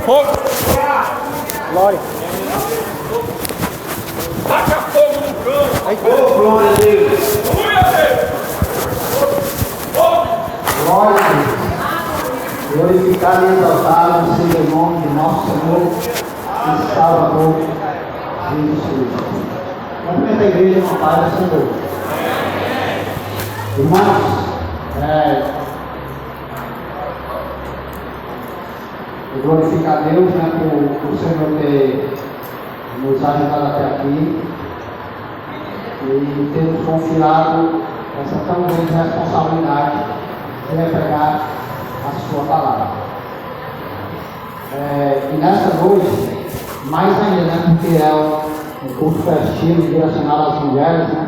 fogo. Glória. Taca fogo no cão. Oh, glória a Deus. Glória a Deus. Glória a Deus. Glorificado e exaltado seja o nome de nosso Senhor e Salvador Jesus Cristo. Cumprimenta a igreja com a paz do Senhor. Irmãos, eu glorifico a Deus, né, por o Senhor ter nos ajudado até aqui e ter nos confiado essa tão grande responsabilidade de pregar a sua palavra. E nessa noite, mais ainda, né, porque é um culto festivo direcionado às mulheres, né,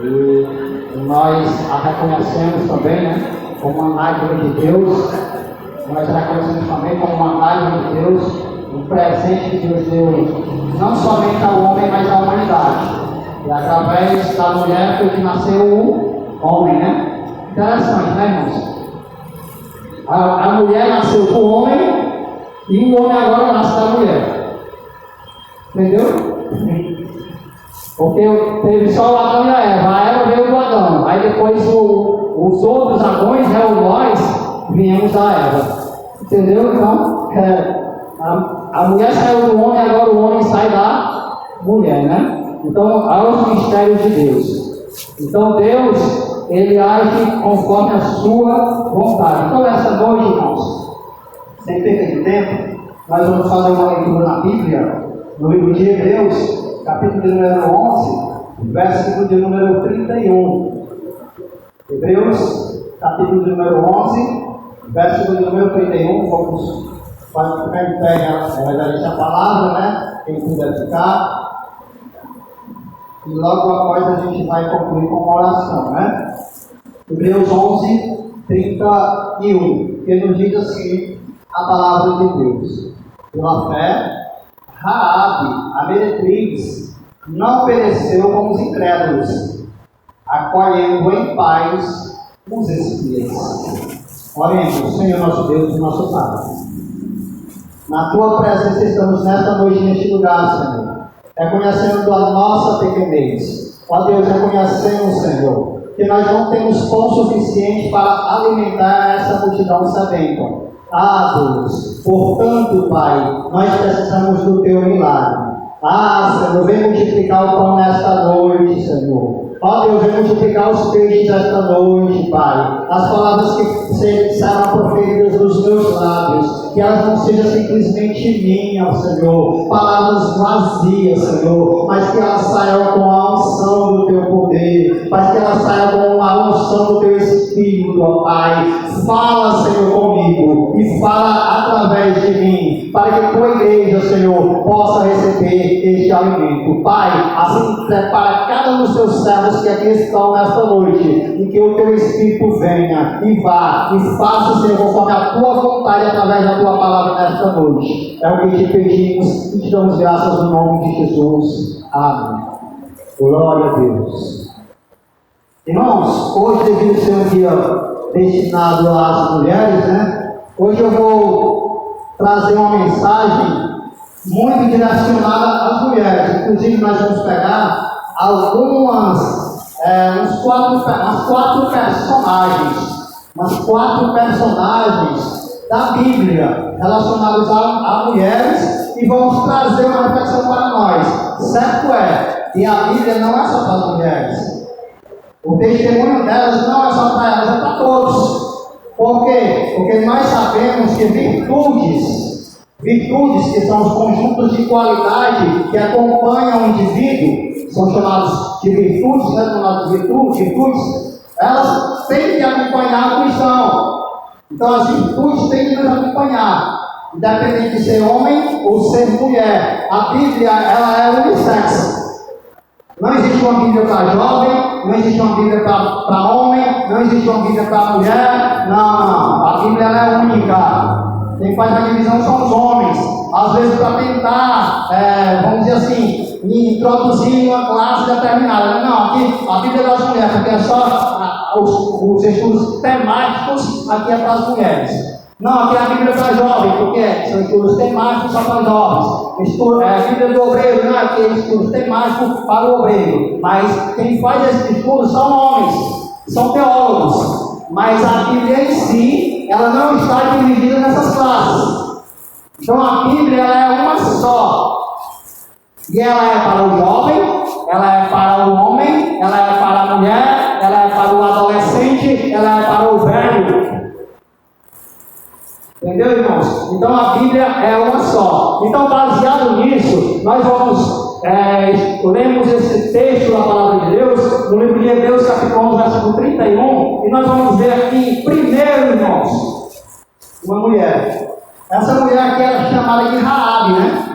e nós a reconhecemos também, né, como uma nádia de Deus. Nós reconhecemos também como uma nádia de Deus, um presente que Deus deu não somente ao homem, mas à humanidade. E através da mulher foi que nasceu o homem, né? Interessante, né, irmãos? A mulher nasceu do homem e o homem agora nasce da mulher. Entendeu? Porque teve só o Adão e a Eva. A Eva veio do Adão. Aí depois os outros Adões, né, nós, viemos da Eva. Entendeu? Então, a mulher saiu do homem, agora o homem sai da mulher, né? Então, há os mistérios de Deus. Então, Deus, Ele age conforme a sua vontade. Então, essa noite, irmãos, sem perder de tempo, nós vamos fazer uma leitura na Bíblia, no livro de Hebreus, capítulo de número 11, versículo de número 31. Hebreus, capítulo de número 11, versículo de número 31. Pode ficar em pé, a palavra, né? Quem puder ficar. E logo após a gente vai concluir com uma oração, né? Hebreus 11, 31, que nos diz assim a palavra de Deus. Pela fé, Raabe, a meretriz, não pereceu com os incrédulos, acolhendo em paz os espias. Oremos, Senhor nosso Deus e nosso Pai. Na Tua presença estamos nesta noite, neste lugar, Senhor. Reconhecendo a nossa pequenez. Ó Deus, reconhecemos, Senhor, que nós não temos pão suficiente para alimentar essa multidão sedenta. Deus, portanto, Pai, nós precisamos do Teu milagre. Senhor, vem multiplicar o pão nesta noite, Senhor. Ó Deus, vem multiplicar os peixes esta noite, Pai. As palavras que serão proferidas dos meus lábios, que elas não sejam simplesmente minhas, Senhor. Palavras vazias, Senhor, mas que elas saiam com a unção do Teu poder, mas que elas saiam com a unção do Teu Espírito, ó Pai. Fala, Senhor, comigo e fala através de mim, para que a Tua igreja, Senhor, possa receber este alimento. Pai, assim prepara cada um dos Teus servos que aqui estão nesta noite, e que o Teu Espírito venha e vá e faça, Senhor, conforme a Tua vontade através da Tua palavra nesta noite. É o que te pedimos e te damos graças no nome de Jesus. Amém. Glória a Deus. Irmãos, hoje devido ser um dia destinado às mulheres, né? Hoje eu vou trazer uma mensagem muito direcionada às mulheres. Inclusive nós vamos pegar umas quatro personagens da Bíblia relacionados a mulheres e vamos trazer uma reflexão para nós. Certo é que a Bíblia não é só para as mulheres. O testemunho delas não é só para elas, é para todos. Por quê? Porque nós sabemos que virtudes que são os conjuntos de qualidade que acompanham o indivíduo, são chamados de virtudes, né? Virtudes, elas têm que acompanhar o cristão. Então as virtudes têm que nos acompanhar, independente de ser homem ou ser mulher. A Bíblia, ela é unissex. Não existe uma Bíblia para jovem, não existe uma Bíblia para homem, não existe uma Bíblia para mulher. Não. A Bíblia, ela é única. Quem faz a divisão são os homens. Às vezes para tentar, vamos dizer assim, introduzir uma classe determinada. Não, aqui a Bíblia é das mulheres, porque é só os estudos temáticos, aqui é para as mulheres. Não, aqui é a Bíblia para jovem, porque são estudos temáticos só para jovens. A Bíblia do obreiro, não, aqui é estudos temáticos para o obreiro. Mas quem faz esses estudos são homens, são teólogos. Mas a Bíblia em si, ela não está dividida nessas classes. Então a Bíblia ela é uma só. E ela é para o jovem, ela é para o homem, ela é para a mulher, ela é para o adolescente, ela é para o velho. Entendeu, irmãos? Então a Bíblia é uma só. Então, baseado nisso, nós lemos esse texto da palavra de Deus, no livro de Hebreus, capítulo 11, versículo 31, e nós vamos ver aqui, primeiro, irmãos, uma mulher. Essa mulher aqui era chamada de Raabe, né?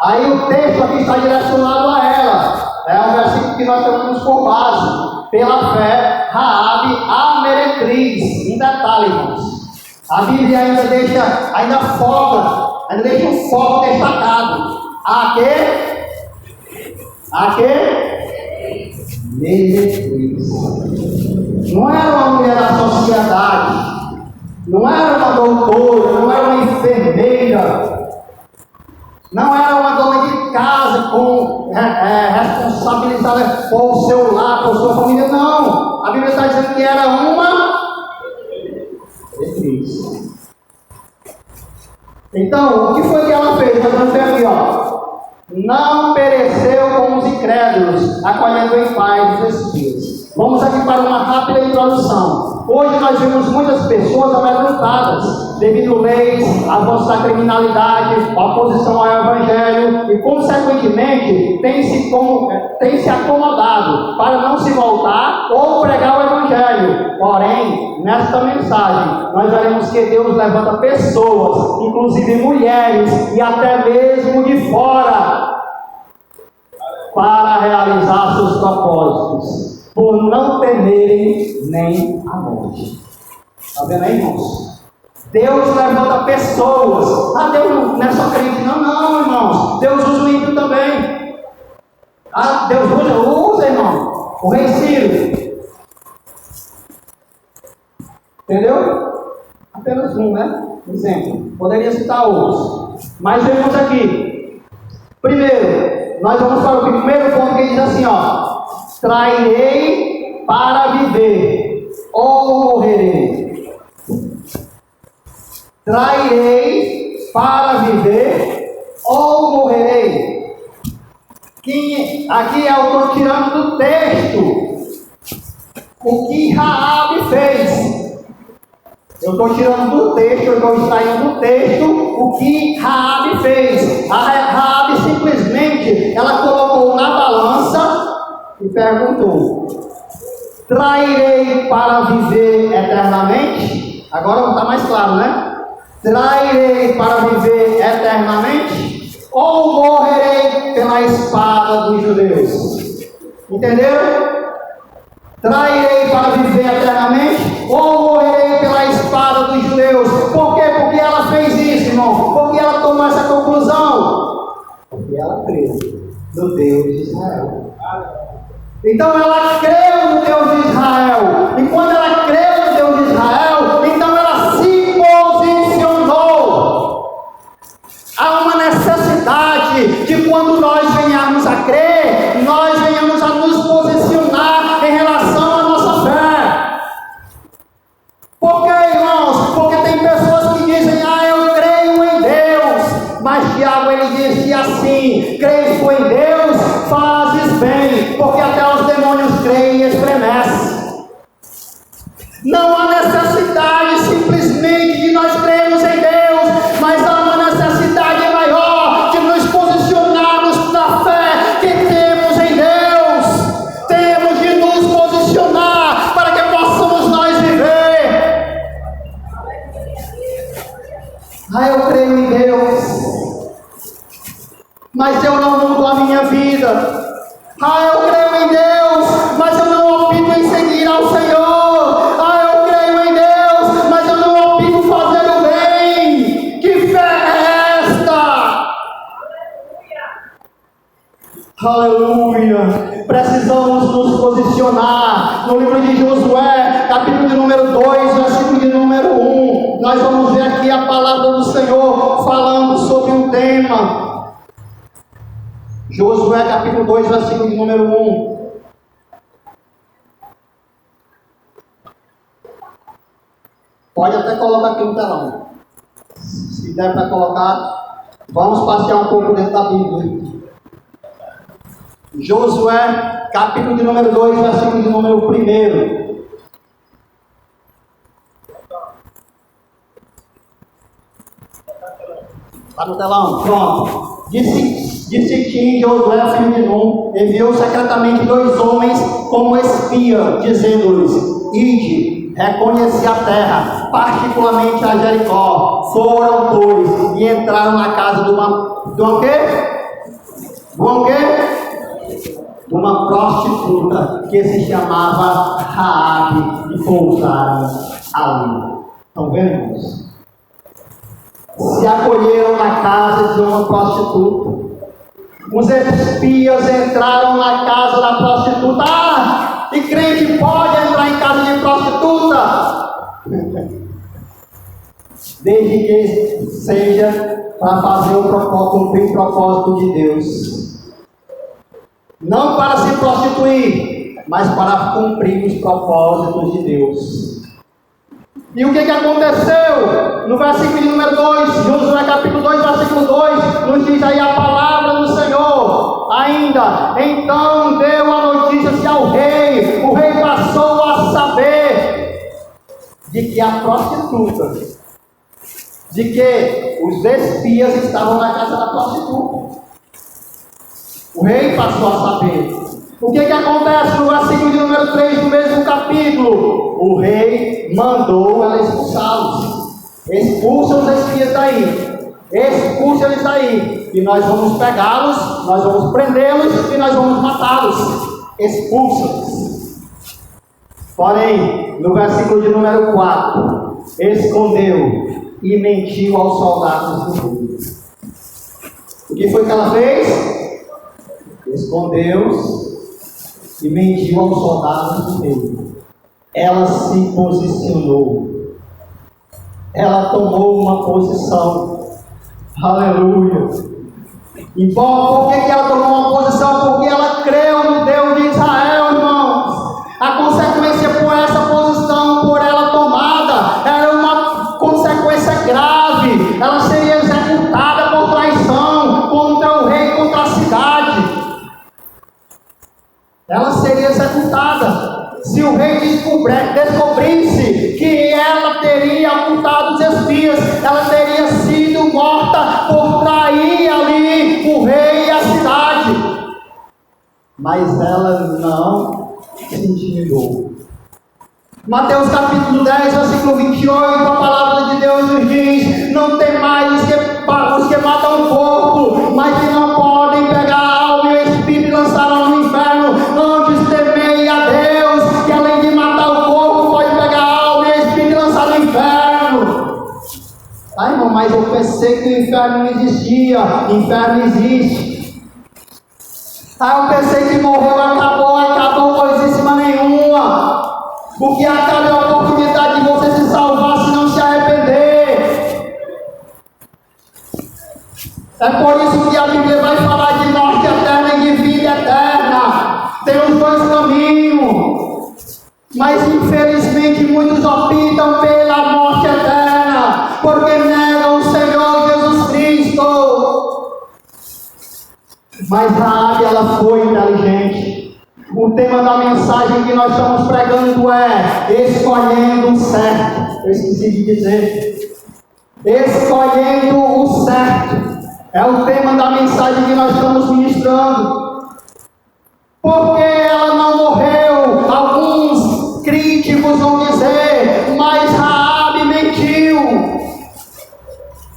Aí o texto aqui está direcionado a ela. É um versículo que nós temos por base. Pela fé, Raabe, a meretriz. Em detalhe, irmãos. A Bíblia ainda deixa um foco destacado. A quê? Meretriz. Não era uma mulher da sociedade. Não era uma doutora, não era uma enfermeira. Não era uma dona de casa responsabilizada por o seu lar, por sua família, não. A Bíblia está dizendo que era uma meretriz. Então, o que foi que ela fez? Nós vamos ver aqui, ó. Não pereceu com os incrédulos, acolhendo em paz os espíritos. Vamos aqui para uma rápida introdução. Hoje nós vemos muitas pessoas amedrontadas devido a leis, avanço da criminalidade, oposição ao Evangelho e, consequentemente, tem se acomodado para não se voltar ou pregar o Evangelho. Porém, nesta mensagem, nós veremos que Deus levanta pessoas, inclusive mulheres e até mesmo de fora, para realizar seus propósitos, por não temerem nem a morte. Está vendo aí, irmãos? Deus levanta pessoas. Ah, Deus não é só crente, não, irmãos. Deus usa o ímpio também. Ah, Deus usa, irmão. O rei Ciro. Entendeu? Apenas um, né? Exemplo. Poderia citar outros. Mas vemos aqui. Primeiro, nós vamos para o primeiro ponto que diz assim, ó. Trairei para viver, ou morrerei. Trairei para viver, ou morrerei. Aqui eu estou tirando do texto o que Raabe fez. Eu estou tirando do texto, eu estou extraindo do texto o que Raabe fez. A Raabe simplesmente, ela colocou na balança e perguntou: trairei para viver eternamente? Agora está mais claro, né? Trairei para viver eternamente? Ou morrerei pela espada dos judeus? Entenderam? Trairei para viver eternamente? Ou morrerei pela espada dos judeus? Por quê? Porque ela fez isso, irmão? Porque ela tomou essa conclusão? Porque ela creu no Deus de Israel. Então ela creu no Deus de Israel. E quando ela creu no Deus de Israel, então ela se posicionou. Há uma necessidade de quando nós venhamos a crer, nós venhamos a nos posicionar em relação à nossa fé. Por quê, irmãos? Porque tem pessoas que dizem: ah, eu creio em Deus. Mas Tiago, ele disse assim: creis tu em Deus, fazes bem, porque até os demônios creem e estremecem. Não há necessidade simplesmente de nós crermos em Deus, mas há uma necessidade maior de nos posicionarmos na fé que temos em Deus. Temos de nos posicionar para que possamos nós viver. Ah, eu creio em Deus, mas eu não mudo a minha vida. Ah, eu creio em Deus, mas eu não opto em seguir ao Senhor. Ah, eu creio em Deus, mas eu não opto fazer o bem. Que fé é esta? Aleluia! Precisamos nos posicionar. No livro de Josué, capítulo de número 2, versículo de número 1, nós vamos ver aqui a palavra do Senhor falando sobre um tema. Josué capítulo 2, versículo de número 1. Pode até colocar aqui no telão. Se der para colocar, vamos passear um pouco dentro da Bíblia. Josué, capítulo de número 2, versículo de número 1. Está no telão? Pronto. Disse que Josué, filho de Nun, enviou secretamente 2 homens como espia, dizendo-lhes: ide, reconheci a terra, particularmente a Jericó. Foram, pois, e entraram na casa de uma prostituta que se chamava Raabe, e pousaram ali. Estão vendo, irmãos? Se acolheram na casa de uma prostituta. Os espias entraram na casa da prostituta. Ah, e crente pode entrar em casa de prostituta? Desde que seja para fazer cumprir o propósito de Deus. Não para se prostituir, mas para cumprir os propósitos de Deus. E o que aconteceu? No versículo de número 2, Josué capítulo 2, versículo 2, nos diz aí a palavra do Senhor. Ainda, então deu a notícia ao rei. O rei passou a saber de que a prostituta, de que os espias estavam na casa da prostituta. O rei passou a saber. O que acontece no versículo de número 3 do mesmo capítulo? O rei mandou ela expulsá-los. Expulsa os espias daí. Expulsa eles daí. E nós vamos pegá-los, nós vamos prendê-los e nós vamos matá-los. Expulsa-os. Porém, no versículo de número 4, escondeu e mentiu aos soldados do rei. O que foi que ela fez? Escondeu e mentiu aos soldados do rei. Ela se posicionou. Ela tomou uma posição. Aleluia. E por que ela tomou uma posição? Porque ela creu no Deus de Israel, irmãos. A consequência por essa posição, por ela tomada, era uma consequência grave. Ela seria executada por traição contra o rei, contra a cidade. Ela seria executada. Se o rei descobrisse que ela teria ocultado os espias, ela teria sido morta por trair ali o rei e a cidade. Mas ela não se intimidou. Mateus capítulo 10, versículo 28, a palavra de Deus nos diz: não temais os que matam o corpo, mas que não podem pegar a alma e o espírito e lançá-la no inferno. Antes temei a Deus, que além de matar o corpo, pode pegar a alma e o espírito e lançar no inferno. Ah, irmão, mas eu pensei que o inferno não existia. O inferno existe. Ah, eu pensei que morreu, acabou coisíssima nenhuma. Porque acaba a oportunidade de você se salvar se não se arrepender. É por isso que a Bíblia vai falar de morte eterna e de vida eterna. Tem os 2 caminhos. Mas infelizmente muitos optam pela morte eterna, porque negam o Senhor Jesus Cristo. Mas Raabe, ela foi inteligente. O tema da mensagem que nós estamos pregando é escolhendo o certo. Eu esqueci de dizer. Escolhendo o certo. É o tema da mensagem que nós estamos ministrando. Porque ela não morreu. Alguns críticos vão dizer, mas Raabe mentiu.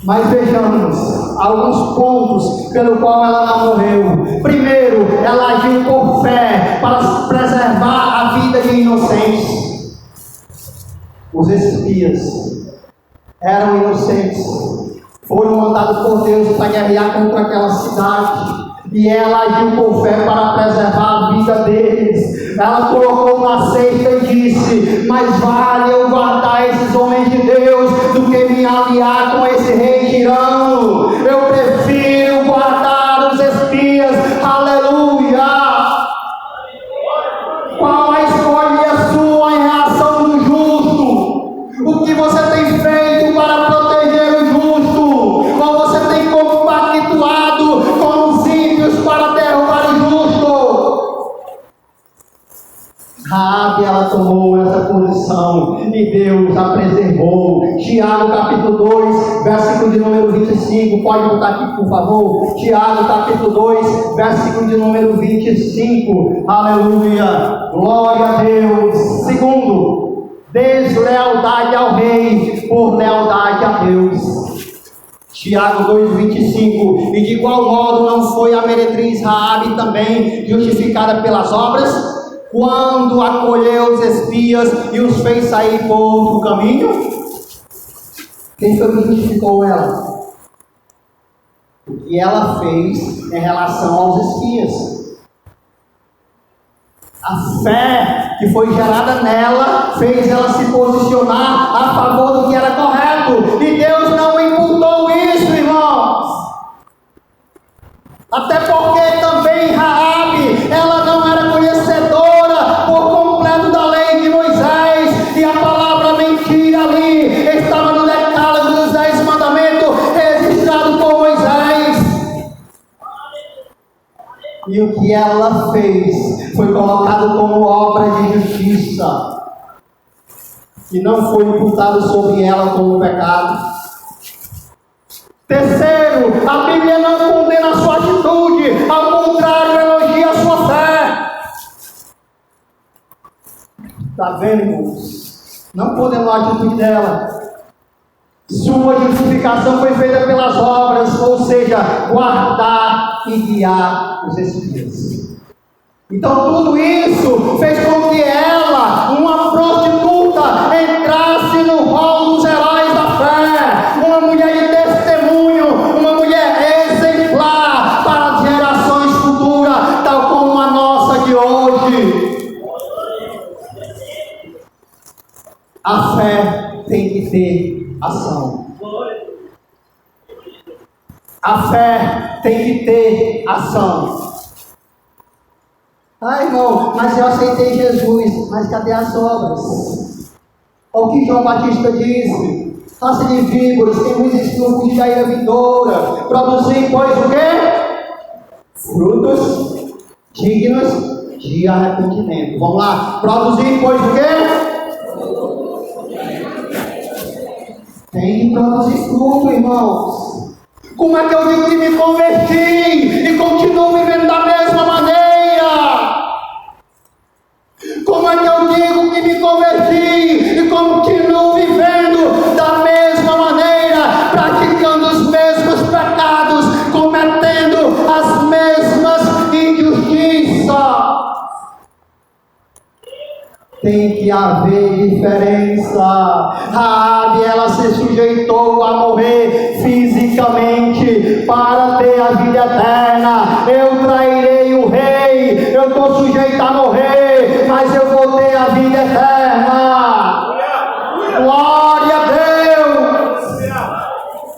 Mas vejamos alguns pontos pelo qual ela não morreu. Primeiro, ela agiu por fé para preservar a vida de inocentes. Os espias eram inocentes, foram mandados por Deus para guerrear contra aquela cidade. E ela agiu por fé para preservar a vida deles. Ela colocou na cesta e disse: mais vale eu guardar esses homens de Deus do que me aliar com esse rei tirano. Eu prefiro guardar os espias. Aleluia! Qual a escolha sua em relação do justo? O que você tem feito para proteger o justo? Ou você tem compactuado com os ímpios para derrubar o justo? Raabe, ela tomou essa posição e Deus a preservou. Tiago capítulo 2, versículo de número 25, pode botar aqui por favor. Tiago capítulo 2, versículo de número 25, aleluia, glória a Deus. Segundo, deslealdade ao rei por lealdade a Deus. Tiago 2,25, e de igual modo não foi a meretriz Raabe também justificada pelas obras, quando acolheu os espias e os fez sair por outro caminho? Quem foi que justificou ela? O que ela fez em relação aos espias. A fé que foi gerada nela fez ela se posicionar a favor do que era correto. E Deus não imputou isso, irmãos. Até porque também Raabe, ela não era conhecedora por completo da lei de Moisés. E a palavra mentira ali estava no decálogo dos 10 mandamentos, registrado por Moisés. E o que ela fez foi colocado como obra de justiça, e não foi imputado sobre ela como pecado. Terceiro, a Bíblia não condena a sua atitude, ao contrário, elogia a sua fé. Está vendo, irmãos? Não condenou a atitude dela. Sua justificação foi feita pelas obras, ou seja, guardar e guiar os espias. Então tudo isso fez com que ela, uma prostituta, entrasse no rol dos heróis da fé. Uma mulher de testemunho, uma mulher exemplar para as gerações futuras, tal como a nossa de hoje. A fé tem que ter ação. A fé tem que ter ação. Ah, irmão, mas eu aceitei Jesus, mas cadê as obras? O que João Batista disse: raça de víboras, tem muitos estudos de ira vindoura, produzir, pois, o quê? Frutos dignos de arrependimento. Vamos lá, produzir, pois, o quê? Tem que produzir fruto, irmãos. Como é que eu digo que me converti e continuo vivendo da mesma maneira? Como é que eu digo que me converti e continuo vivendo da mesma maneira, praticando os mesmos pecados, cometendo as mesmas injustiças? Tem que haver diferença. Raabe, ela se sujeitou a morrer fisicamente para ter a vida eterna. Eu trairei o rei, eu estou sujeito a morrer.